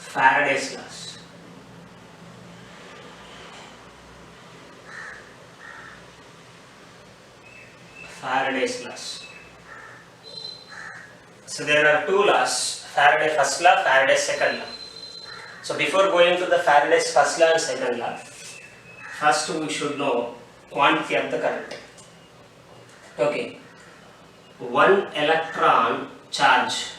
Faraday's laws. Faraday's laws. So there are two laws, Faraday first law, Faraday's second law. So before going to the Faraday's first law and second law, first we should know quantity of the current. Okay, one electron charge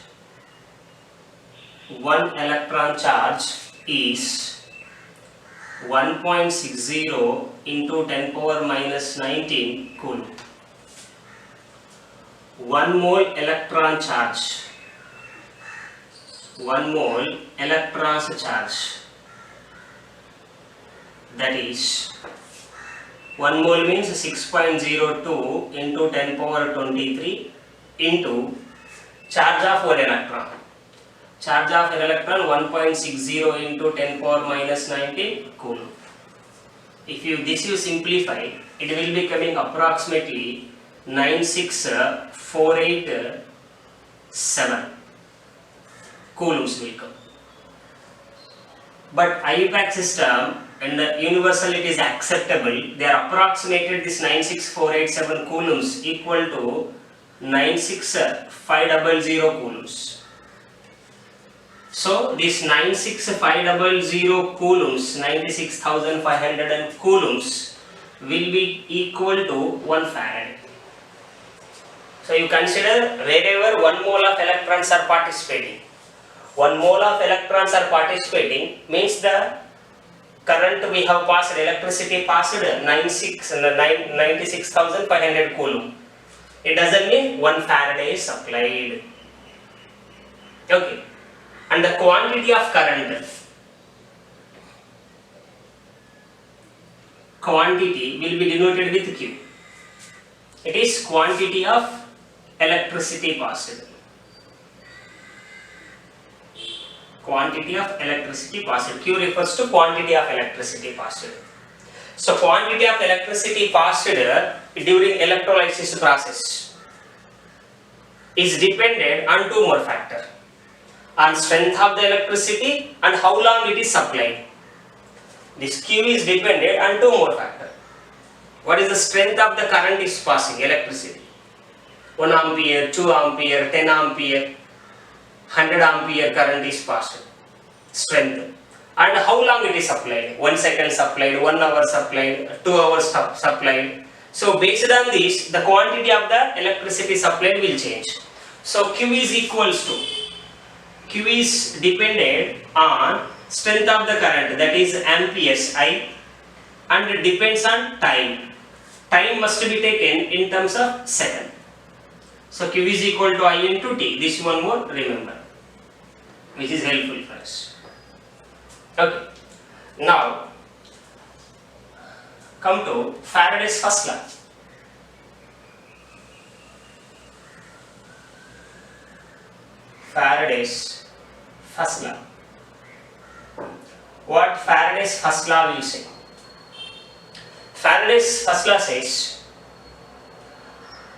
is 1.60 into 10 power minus 19 coulomb. 1 mole electron charge, 1 mole electrons charge, that is 1 mole means 6.02 into 10 power 23 into charge of 1 electron. Charge of an electron 1.60 into 10 power minus 19 coulomb. If you simplify, it will be coming approximately 96487 coulombs will come. But IUPAC system and the universal it is acceptable, they are approximated this 96487 coulombs equal to 96500 coulombs. So this 96500 coulombs, 96,500 coulombs will be equal to 1 farad. So you consider wherever 1 mole of electrons are participating, 1 mole of electrons are participating means the current we have passed, electricity passed 96,500 coulomb. It doesn't mean 1 Faraday is supplied. Okay. And the quantity of current, quantity will be denoted with Q. It is quantity of electricity passed. Quantity of electricity passed. Q refers to quantity of electricity passed. So quantity of electricity passed during electrolysis process is dependent on two more factors. On strength of the electricity and how long it is supplied. This Q is dependent on two more factors. What is the strength of the current is passing, electricity? 1 ampere, 2 ampere, 10 ampere, 100 ampere current is passed. Strength. And how long it is supplied? 1 second supplied, 1 hour supplied, 2 hours supplied. So based on this, the quantity of the electricity supplied will change. So Q is equals to, Q is dependent on strength of the current, that is amperes I, and it depends on time. Time must be taken in terms of second. So Q is equal to I into T. This one more remember, which is helpful for us. Okay. Now come to Faraday's first law. Faraday's first law. What Faraday's first law will say? Faraday's first law says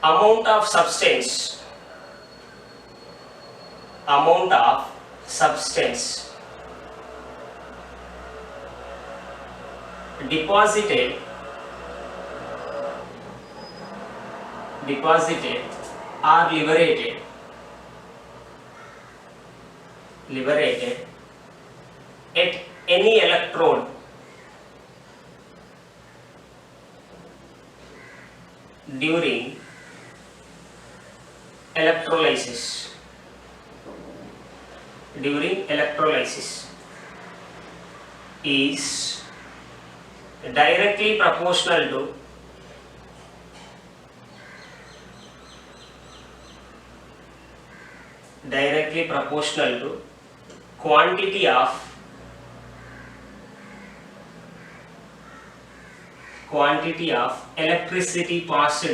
amount of substance deposited or liberated at any electrode during electrolysis is directly proportional to quantity of electricity passed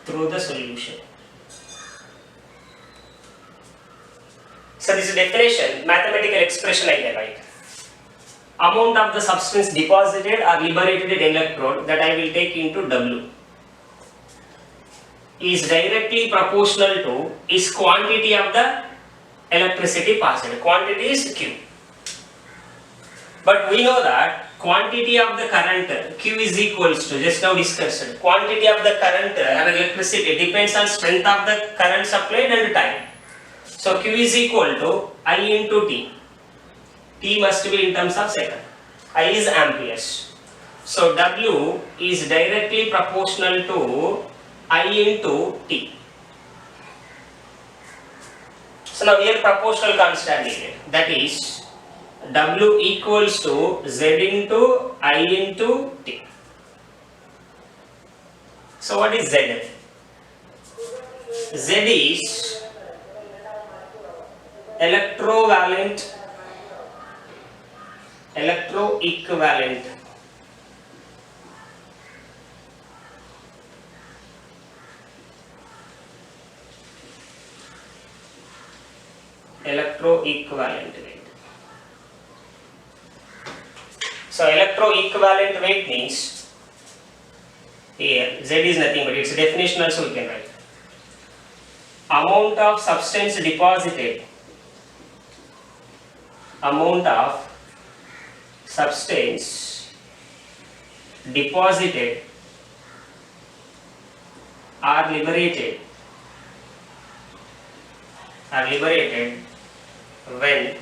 through the solution. So this is definition, mathematical expression I can write. Amount of the substance deposited or liberated at electrode, that I will take into W. is directly proportional to is quantity of the electricity passed. Quantity is Q. But we know that quantity of the current Q is equals to, just now discussed, quantity of the current and electricity depends on strength of the current supplied and time. So Q is equal to I into T. T must be in terms of second. I is amperes. So W is directly proportional to I into T. So now here proportional constant needed. That is W equals to Z into I into T. So what is Z? Z is electroequivalent weight. So electroequivalent weight means, here Z is nothing but its definition also we can write. Amount of substance deposited or liberated when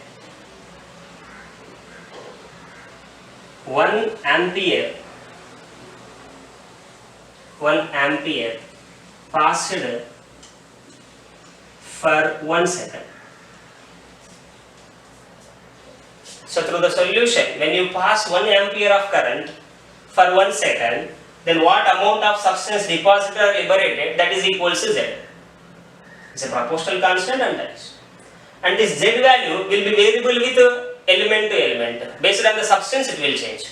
1 ampere passed for 1 second. So through the solution, when you pass 1 ampere of current for 1 second, then what amount of substance deposited or liberated, that is equals to Z. It's a proportional constant and that is. And this Z value will be variable with element to element. Based on the substance it will change.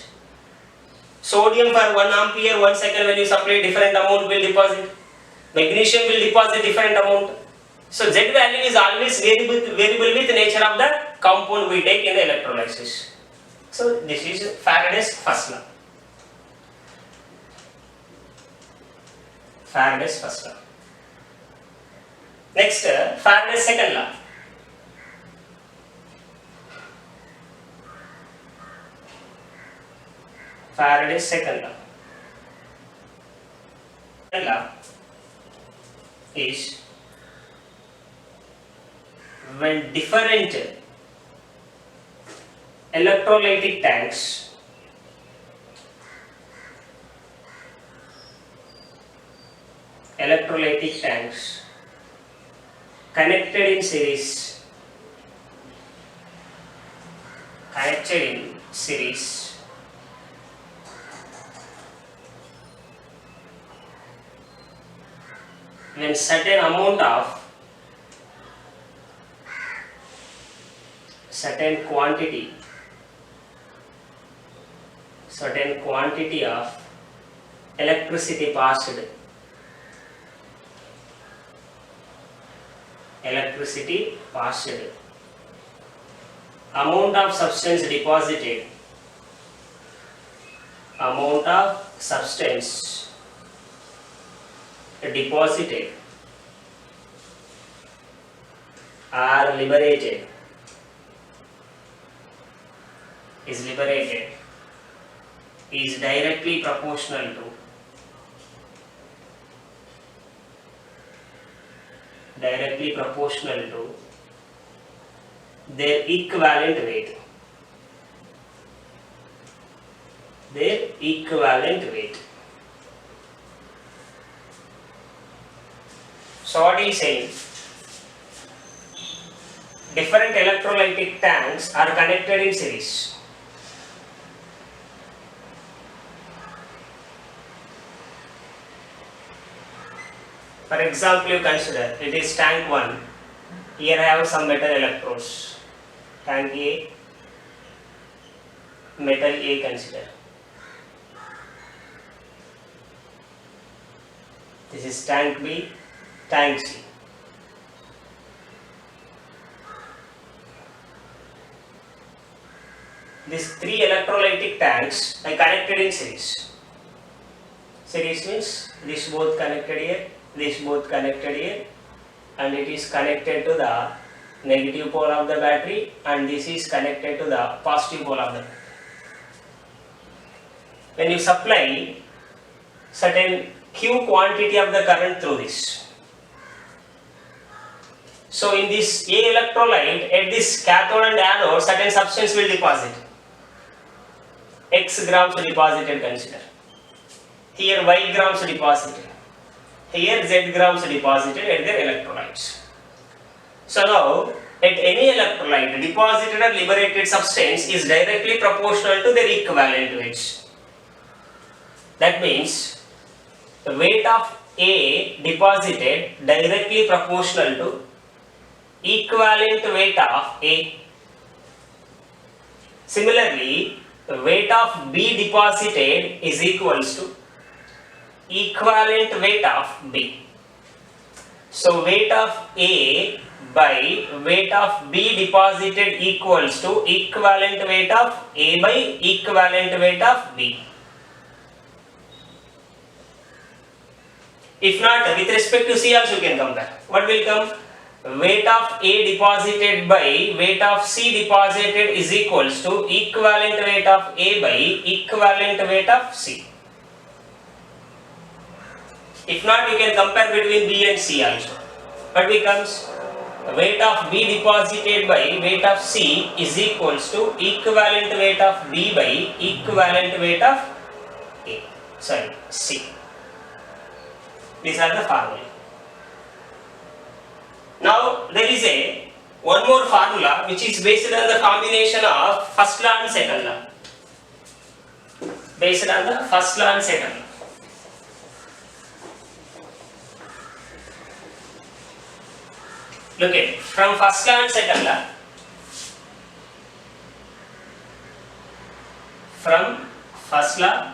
Sodium for 1 ampere 1 second when you supply different amount will deposit. Magnesium will deposit different amount. So Z value is always variable with nature of the compound we take in the electrolysis. So this is Faraday's first law. Next, Faraday's second law. Faraday's second law. Second law is when different electrolytic tanks connected in series when certain quantity of electricity passed, amount of substance deposited or liberated is directly proportional to their equivalent weight. So what he is saying, different electrolytic tanks are connected in series. For example, you consider it is tank 1. Here I have some metal electrodes. Tank A, metal A consider. This is tank B, tank C. These 3 electrolytic tanks are connected in series. Series means this both connected here, this both connected here, and it is connected to the negative pole of the battery, and this is connected to the positive pole of the battery. When you supply certain Q quantity of the current through this, so in this A electrolyte, at this cathode and anode, certain substance will deposit. X grams deposited, consider. Here Y grams deposited. Here Z grams deposited at their electrolytes. So now, at any electrolyte, deposited or liberated substance is directly proportional to their equivalent weights. That means the weight of A deposited directly proportional to equivalent weight of A. Similarly, the weight of B deposited is equals to equivalent weight of B. So weight of A by weight of B deposited equals to equivalent weight of A by equivalent weight of B. If not, with respect to C also you can compare. What will come? Weight of A deposited by weight of C deposited is equals to equivalent weight of A by equivalent weight of C. If not, you can compare between B and C also. What becomes? Weight of B deposited by weight of C is equals to equivalent weight of B by equivalent weight of C. These are the formula. Now there is one more formula which is based on the combination of first law and second law. Based on the first law and second law. Look at from first law and second law. From first law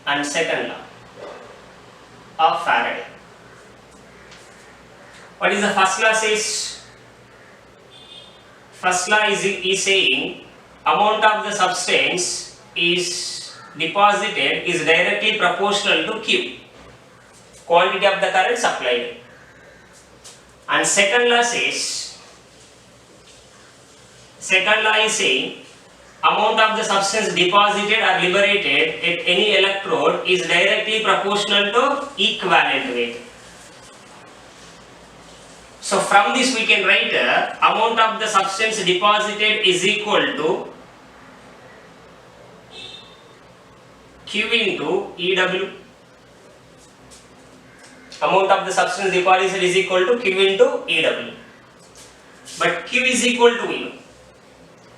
and second law of Faraday. What is the first law says? First law is saying amount of the substance is deposited is directly proportional to Q, quantity of the current supplied. And second law says, second law is saying amount of the substance deposited or liberated at any electrode is directly proportional to equivalent weight. So from this we can write amount of the substance deposited is equal to Q into EW. Amount of the substance deposited is equal to Q into EW. But Q is equal to V.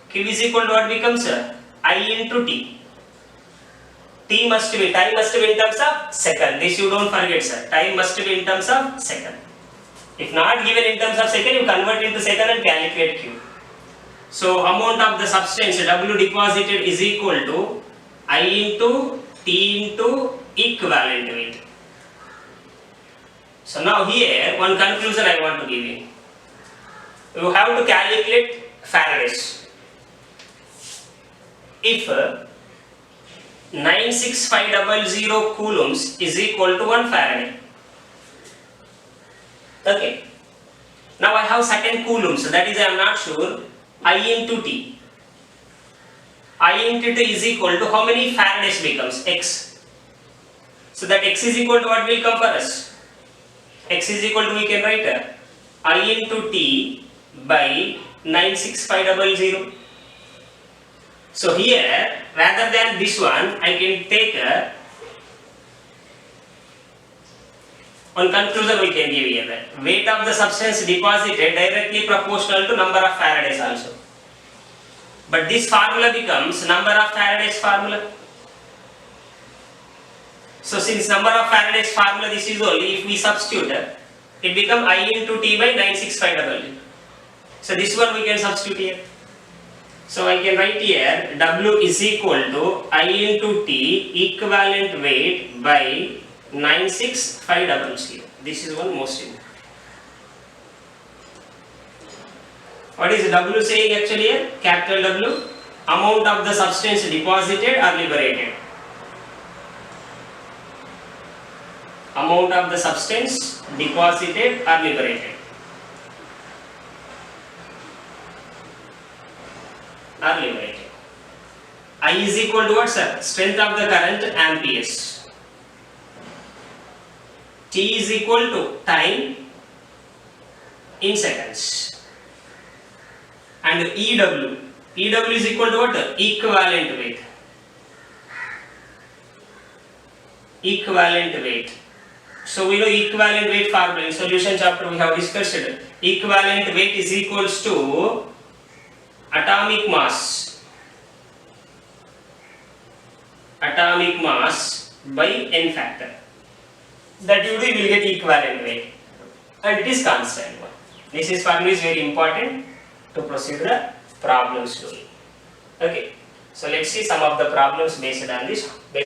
Q is equal to what becomes? I into T. T must be, time must be in terms of second. This you don't forget, sir. Time must be in terms of second. If not given in terms of second, you convert into second and calculate Q. So amount of the substance W deposited is equal to I into T into equivalent weight. So now here one conclusion I want to give you. You have to calculate Faraday's. If 96500 coulombs is equal to 1 Faraday. Okay. Now I have certain coulombs, that is I am not sure, I into T. I into T is equal to how many Faradays becomes? X. So that X is equal to what will come for us? X is equal to, we can write I into T by 96500. So here, rather than this one, I can take one conclusion we can give here, that weight of the substance deposited directly proportional to number of Faradays also. But this formula becomes number of Faradays formula. So since number of Faradays formula this is only, if we substitute it become I into T by 96500. So this one we can substitute here. So I can write here W is equal to I into T equivalent weight by 96500. This is one most important. What is W saying actually here? Capital W, amount of the substance deposited or liberated. amount of the substance deposited or liberated. I is equal to what, sir? Strength of the current, amperes. T is equal to time in seconds. And EW is equal to what? Equivalent weight. Equivalent weight. So we know equivalent weight formula in solution chapter we have discussed it. Equivalent weight is equals to atomic mass by n factor. That you do, you will get equivalent weight, and it is constant one. This is formula is very important to proceed the problem slowly. Okay, so let's see some of the problems based on this.